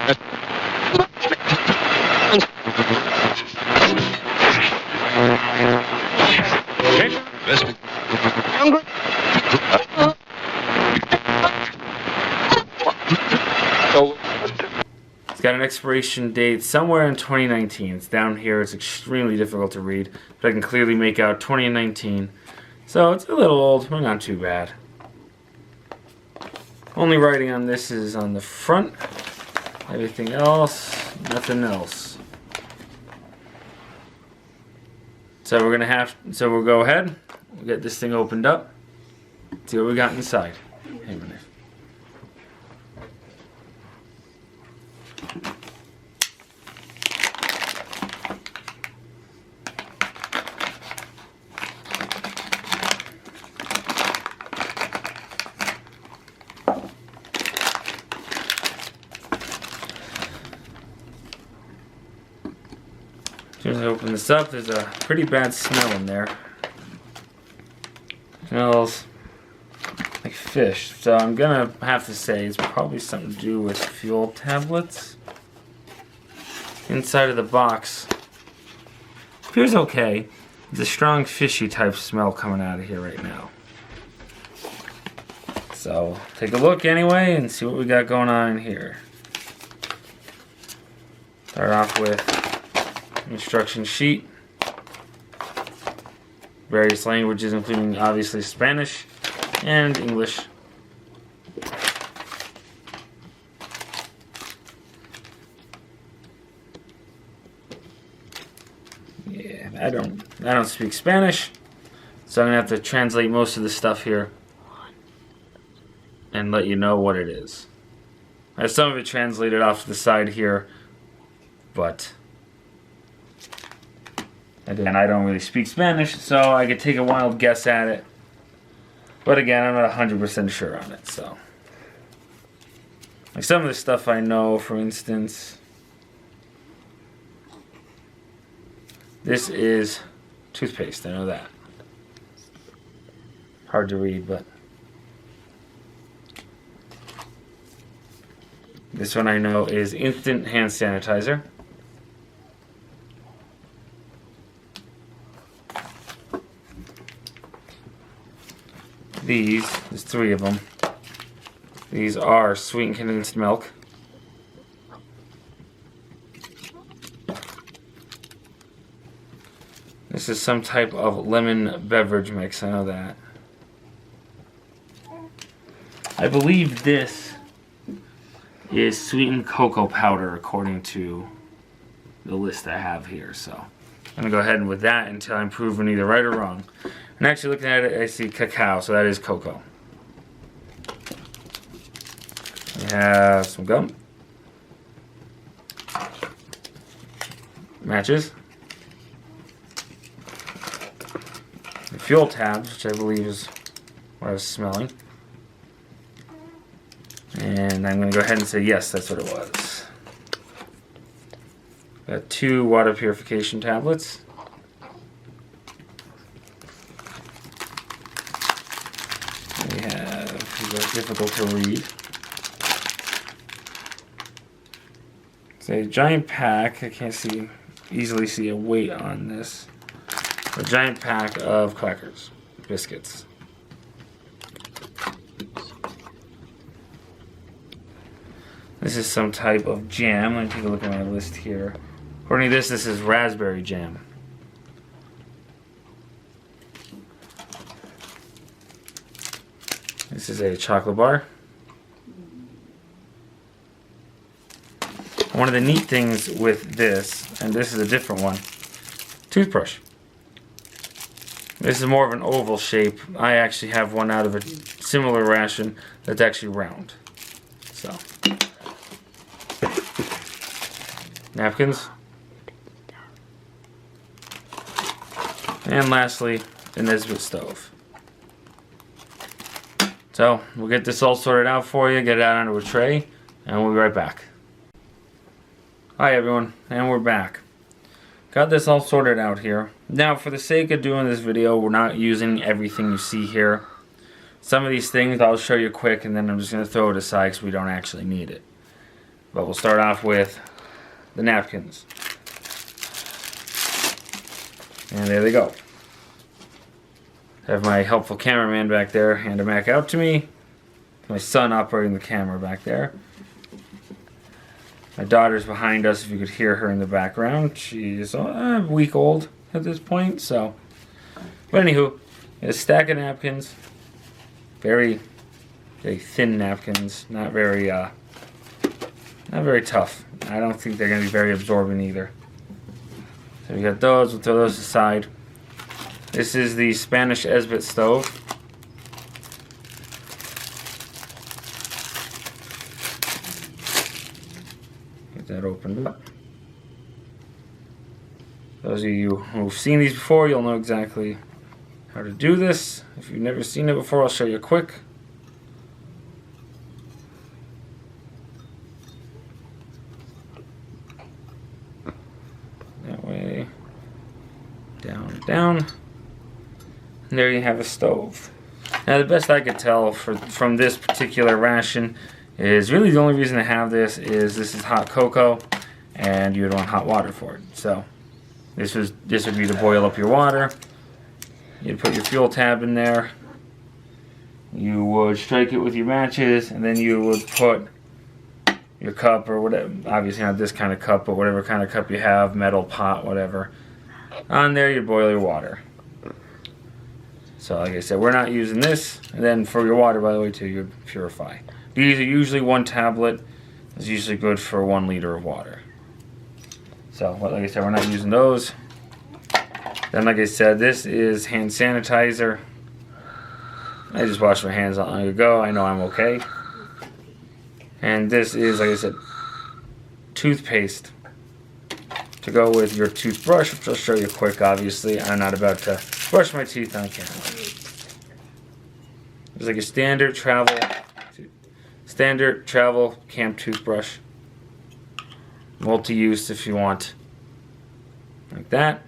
It's got an expiration date somewhere in 2019. It's down here. It's extremely difficult to read, but I can clearly make out 2019. So it's a little old, but not too bad. Only writing on this is on the front. Everything else, nothing else. So we'll go ahead. We'll get this thing opened up. See what we got inside. Hang on there. As soon as I open this up, there's a pretty bad smell in there. Smells like fish. So I'm gonna have to say it's probably something to do with fuel tablets. Inside of the box appears okay. There's a strong fishy type smell coming out of here right now. So take a look anyway and see what we got going on in here. Start off with instruction sheet, various languages including obviously Spanish and English. Yeah, I don't speak Spanish, so I'm gonna have to translate most of the stuff here and let you know what it is. I have some of it translated off to the side here, but and I don't really speak Spanish, so I could take a wild guess at it. But again, I'm not 100% sure on it, so. Like some of the stuff I know, for instance, this is toothpaste, I know that. Hard to read, but. This one I know is instant hand sanitizer. There's 3 of them. These are sweetened condensed milk. This is some type of lemon beverage mix, I know that. I believe this is sweetened cocoa powder according to the list I have here, so I'm gonna go ahead with that until I'm proven either right or wrong. And actually looking at it, I see cacao, so that is cocoa. We have some gum, matches, the fuel tabs, which I believe is what I was smelling. And I'm going to go ahead and say yes, that's what it was. Got 2 water purification tablets. We have, these are difficult to read. It's a giant pack. I can't easily see a weight on this. A giant pack of crackers, biscuits. This is some type of jam. Let me take a look at my list here. According to this is raspberry jam. This is a chocolate bar. One of the neat things with this, and this is a different one, toothbrush. This is more of an oval shape. I actually have one out of a similar ration that's actually round. So, napkins. And lastly, the Nesbitt stove. So, we'll get this all sorted out for you, get it out onto a tray, and we'll be right back. Hi everyone, and we're back. Got this all sorted out here. Now, for the sake of doing this video, we're not using everything you see here. Some of these things I'll show you quick, and then I'm just going to throw it aside because we don't actually need it. But we'll start off with the napkins. And there they go. I have my helpful cameraman back there hand them back out to me. My son operating the camera back there. My daughter's behind us, if you could hear her in the background. She's a week old at this point, so. But anywho, a stack of napkins. Very, very thin napkins. Not very tough. I don't think they're going to be very absorbent either. So we got those. We'll throw those aside. This is the Spanish Esbit stove. Get that opened up. Those of you who've seen these before, you'll know exactly how to do this. If you've never seen it before, I'll show you quick. That way. Down, down. And there you have a stove. Now the best I could tell from this particular ration is really the only reason to have this is hot cocoa and you would want hot water for it. So this would be to boil up your water. You'd put your fuel tab in there. You would strike it with your matches and then you would put your cup or whatever, obviously not this kind of cup, but whatever kind of cup you have, metal pot, whatever. On there you boil your water. So like I said, we're not using this. And then for your water, by the way, too, you purify. These are usually one tablet. Is usually good for 1 liter of water. So like I said, we're not using those. Then like I said, this is hand sanitizer. I just washed my hands not long ago. I know I'm okay. And this is, like I said, toothpaste to go with your toothbrush, which I'll show you quick. Obviously, I'm not about to brush my teeth on camera. It's like a standard travel camp toothbrush. Multi-use if you want. Like that.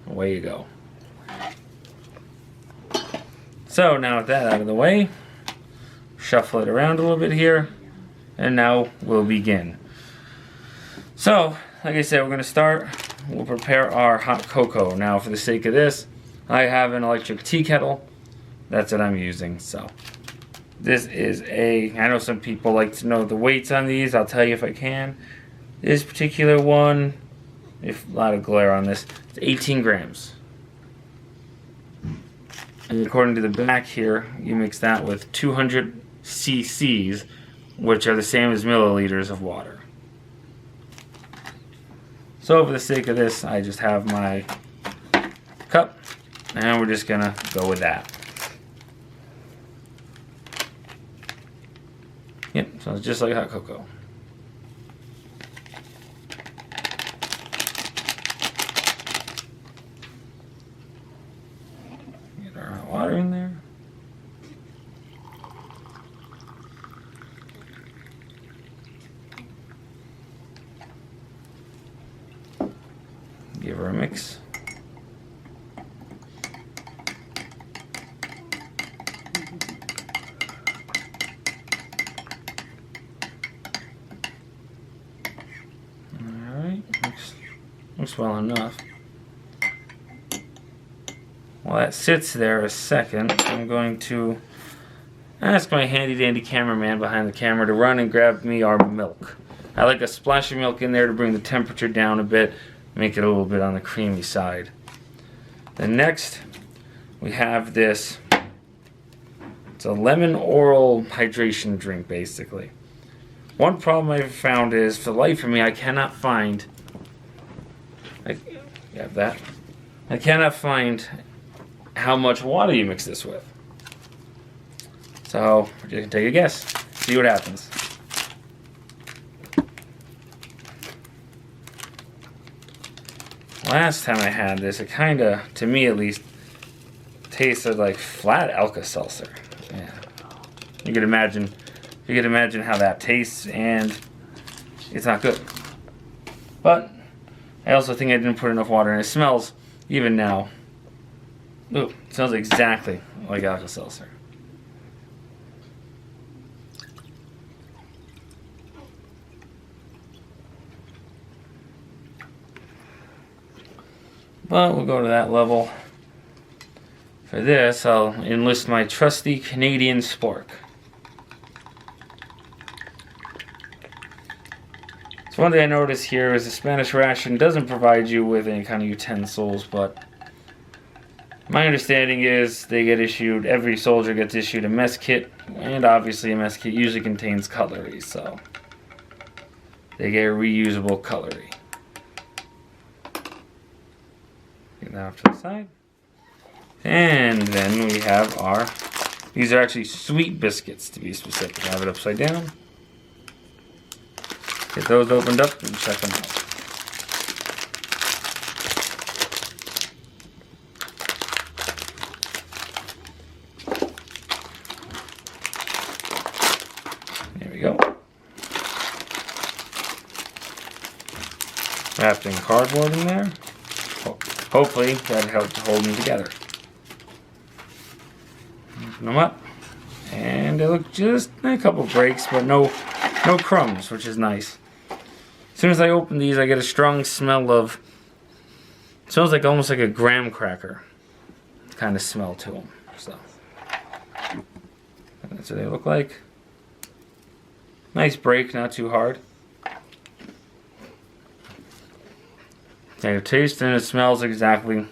Away you go. So now with that out of the way, shuffle it around a little bit here, and now we'll begin. So, like I said, we're going to start. We'll prepare our hot cocoa. Now, for the sake of this, I have an electric tea kettle. That's what I'm using. So, this is I know some people like to know the weights on these. I'll tell you if I can. This particular one, a lot of glare on this, it's 18 grams. And according to the back here, you mix that with 200 cc's, which are the same as milliliters of water. So for the sake of this, I just have my cup, and we're just gonna go with that. Yep, sounds just like hot cocoa. Get our hot water in there. Give her a mix. Alright, looks well enough. While that sits there a second, I'm going to ask my handy dandy cameraman behind the camera to run and grab me our milk. I like a splash of milk in there to bring the temperature down a bit, make it a little bit on the creamy side. Then next, we have this. It's a lemon oral hydration drink, basically. One problem I've found is, for the life of me, I cannot find. I cannot find how much water you mix this with. So, you can take a guess. See what happens. Last time I had this, it kind of, to me at least, tasted like flat Alka-Seltzer. Yeah, you can imagine how that tastes, and it's not good. But I also think I didn't put enough water in. It smells, even now, ooh, it smells exactly like Alka-Seltzer. But we'll go to that level. For this, I'll enlist my trusty Canadian spork. So one thing I noticed here is the Spanish ration doesn't provide you with any kind of utensils, but my understanding is they get issued, every soldier gets issued a mess kit, and obviously a mess kit usually contains cutlery, so they get reusable cutlery. Get that off to the side. And then we have our, these are actually sweet biscuits to be specific. I have it upside down. Get those opened up and check them out. There we go. Wrapped in cardboard in there. Hopefully that helped to hold them together. Open them up. And they look just a couple breaks, but no crumbs, which is nice. As soon as I open these, I get a strong smell of, it smells like almost like a graham cracker kind of smell to them. So that's what they look like. Nice break, not too hard. They taste and it smells exactly,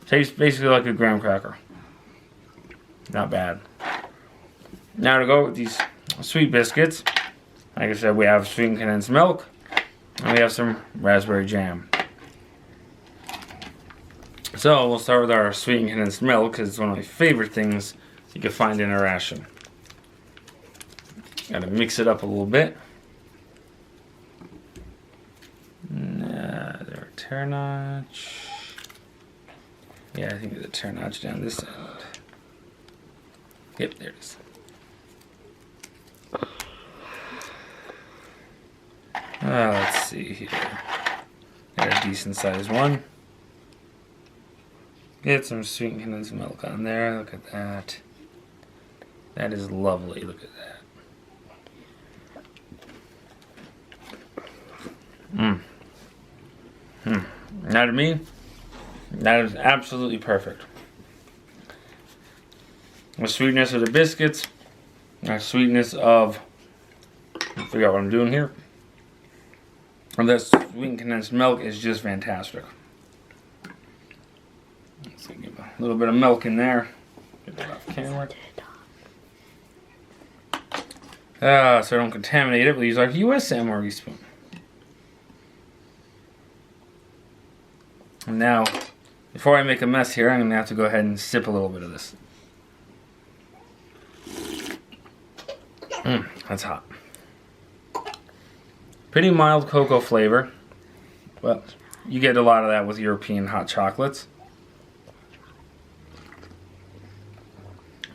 tastes basically like a graham cracker. Not bad. Now to go with these sweet biscuits, like I said, we have sweetened condensed milk, and we have some raspberry jam. So we'll start with our sweetened condensed milk, because it's one of my favorite things you can find in a ration. Gotta mix it up a little bit. There a tear notch. Yeah, I think there's a tear notch down this end. Yep, there it is. Let's see here. Got a decent sized one. Get some sweetened condensed milk on there. Look at that. That is lovely. Look at that. Now to me, that is absolutely perfect. The sweetness of the biscuits, the sweetness of, figure out what I'm doing here. And that sweetened condensed milk is just fantastic. Let's give a little bit of milk in there. Get that off camera. So I don't contaminate it, we'll use our US MRE spoon. And now, before I make a mess here, I'm going to have to go ahead and sip a little bit of this. That's hot. Pretty mild cocoa flavor, but you get a lot of that with European hot chocolates.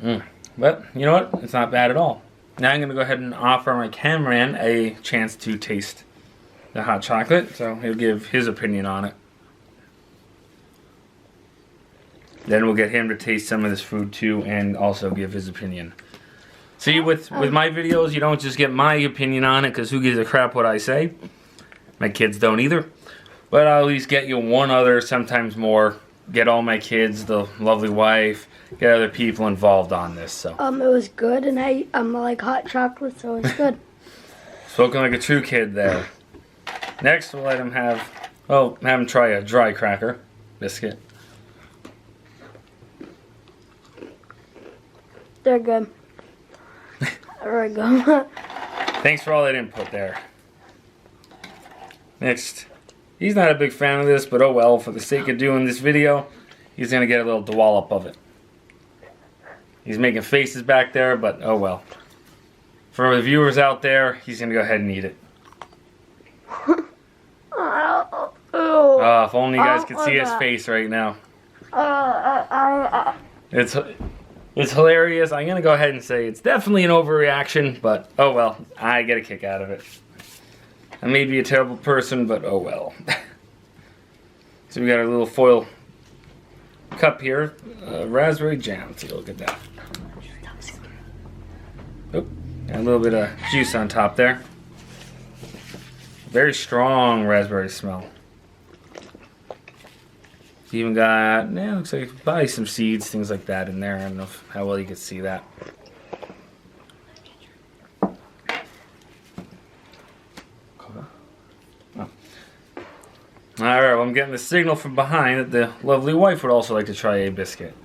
But you know what? It's not bad at all. Now I'm going to go ahead and offer my cameraman a chance to taste the hot chocolate, so he'll give his opinion on it. Then we'll get him to taste some of this food too and also give his opinion. See, with my videos, you don't just get my opinion on it, because who gives a crap what I say? My kids don't either. But I'll at least get you one other, sometimes more. Get all my kids, the lovely wife, get other people involved on this. So it was good, and I'm like hot chocolate, so it's good. Spoken like a true kid there. Next, we'll let him have him try a dry cracker biscuit. They're good. There we go. Thanks for all that input there. Next, he's not a big fan of this, but oh well, for the sake of doing this video, he's going to get a little dollop of it. He's making faces back there, but oh well. For the viewers out there, he's going to go ahead and eat it. If only you guys could see his face right now. It's hilarious. I'm going to go ahead and say it's definitely an overreaction, but oh well, I get a kick out of it. I may be a terrible person, but oh well. So we got our little foil cup here, raspberry jam. Take a look at that. Oop, got a little bit of juice on top there. Very strong raspberry smell. Even got, yeah, looks like probably some seeds, things like that in there. I don't know how well you can see that. Oh. Alright, well, I'm getting the signal from behind that the lovely wife would also like to try a biscuit.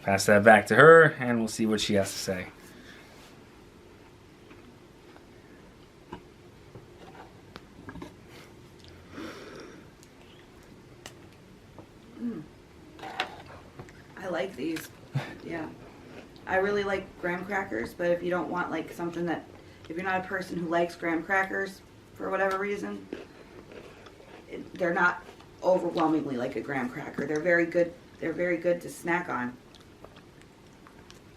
Pass that back to her, and we'll see what she has to say. I like these. Yeah. I really like graham crackers, but if you don't want like something that, if you're not a person who likes graham crackers for whatever reason, they're not overwhelmingly like a graham cracker. They're very good. They're very good to snack on.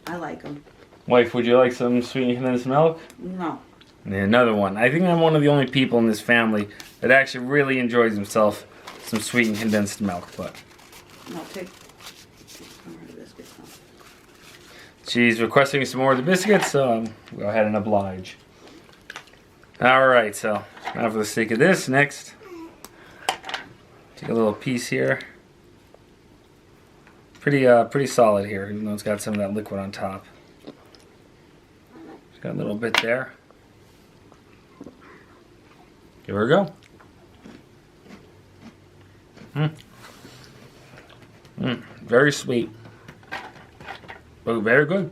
I like them. Wife, would you like some sweetened condensed milk? No. And another one. I think I'm one of the only people in this family that actually really enjoys himself some sweetened condensed milk, but No, take some of the biscuits. No. she's requesting some more of the biscuits, so go ahead and oblige. Alright, so now for the sake of this, next, take a little piece here. Pretty solid here, even though it's got some of that liquid on top. It's got a little bit there. Give her a go. Very sweet. Oh, very good.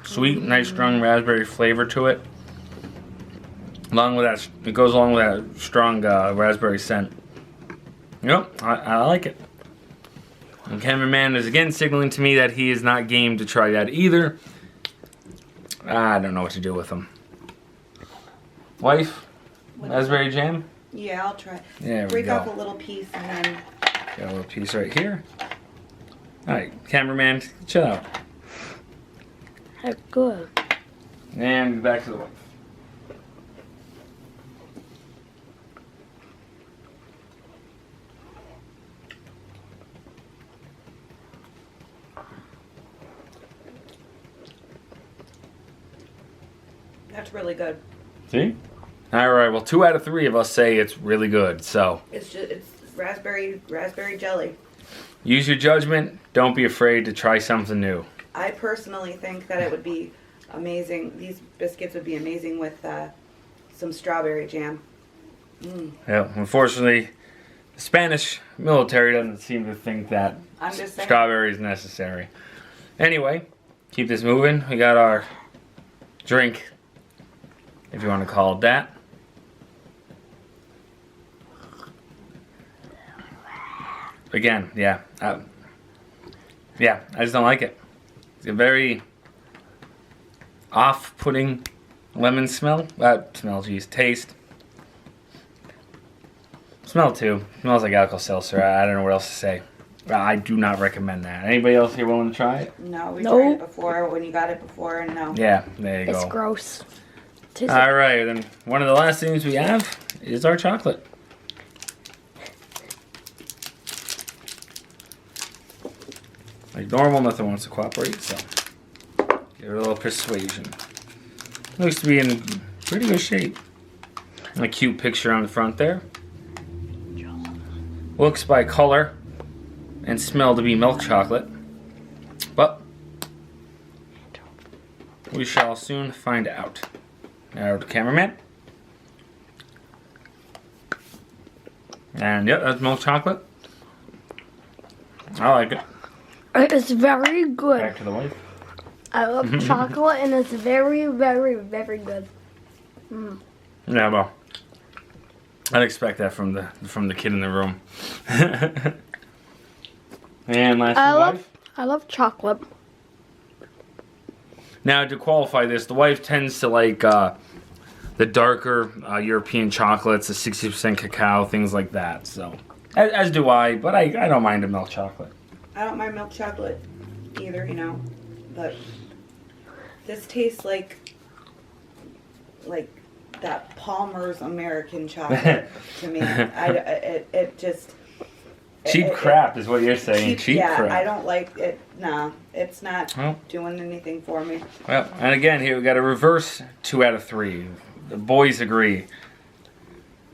Sweet, nice, strong raspberry flavor to it. Along with that, it goes along with that strong raspberry scent. Yep, I like it. And cameraman is again signaling to me that he is not game to try that either. I don't know what to do with him. Wife, raspberry jam? Yeah, I'll try. There we Break go. off a little piece and then. Got a little piece right here. Alright, cameraman, chill out. They're good. And back to the wife. That's really good. See? Alright, well 2 out of 3 of us say it's really good, so. It's raspberry jelly. Use your judgment. Don't be afraid to try something new. I personally think that it would be amazing. These biscuits would be amazing with some strawberry jam. Yeah, unfortunately, the Spanish military doesn't seem to think that I'm just saying. strawberry is necessary. Anyway, keep this moving. We got our drink, if you want to call it that. Again, yeah. I just don't like it. It's a very off-putting lemon smell. Taste. Smell too. Smells like Alka-Seltzer. I don't know what else to say. I do not recommend that. Anybody else here willing to try it? No, we Nope. tried it before when you got it before, and no. Yeah, there you It's go. gross. All right, then one of the last things we have is our chocolate. Like normal, nothing wants to cooperate, so give it a little persuasion. Looks to be in pretty good shape. And a cute picture on the front there. Looks by color and smell to be milk chocolate, but we shall soon find out. Now the cameraman. And yep, that's milk chocolate. I like it. It's very good. Back to the wife. I love chocolate, and it's very, very, very good. Yeah, well, I'd expect that from the kid in the room. And last wife. I love chocolate. Now to qualify this, the wife tends to like the darker European chocolates, the 60% cacao, things like that. So, as do I, but I don't mind a milk chocolate. I don't mind milk chocolate either, you know, but this tastes like that Palmer's American chocolate to me. It just Cheap crap is what you're saying. Cheap yeah, crap. I don't like it. Nah, it's not doing anything for me. Well, and again, here we got a reverse 2 out of 3. The boys agree.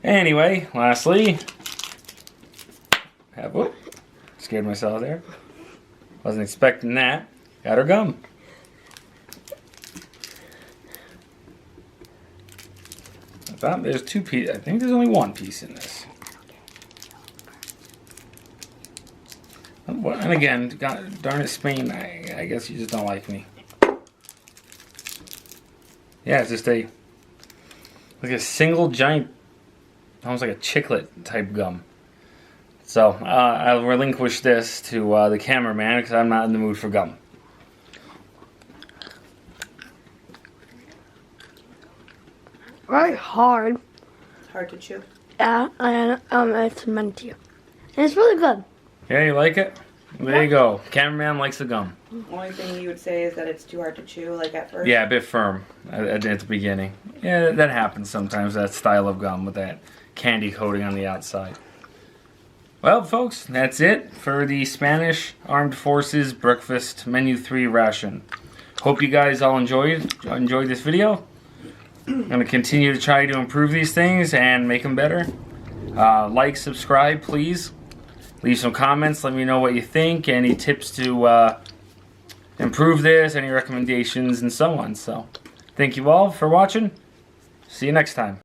Anyway, lastly, Whoop. Scared myself there. Wasn't expecting that. Got her gum. I thought there's 2 pieces. I think there's only 1 piece in this. And again, God darn it, Spain, I guess you just don't like me. Yeah, it's just like a single giant, almost like a chiclet type gum. So I'll relinquish this to the cameraman because I'm not in the mood for gum. Very hard. It's hard to chew. Yeah, and it's meant to. And it's really good. Yeah, you like it? There you go. Cameraman likes the gum. Only thing you would say is that it's too hard to chew, like at first. Yeah, a bit firm at the beginning. Yeah, that happens sometimes, that style of gum with that candy coating on the outside. Well, folks, that's it for the Spanish Armed Forces Breakfast Menu 3 ration. Hope you guys all enjoyed this video. I'm going to continue to try to improve these things and make them better. Like, subscribe, please. Leave some comments. Let me know what you think. Any tips to improve this, any recommendations, and so on. So, thank you all for watching. See you next time.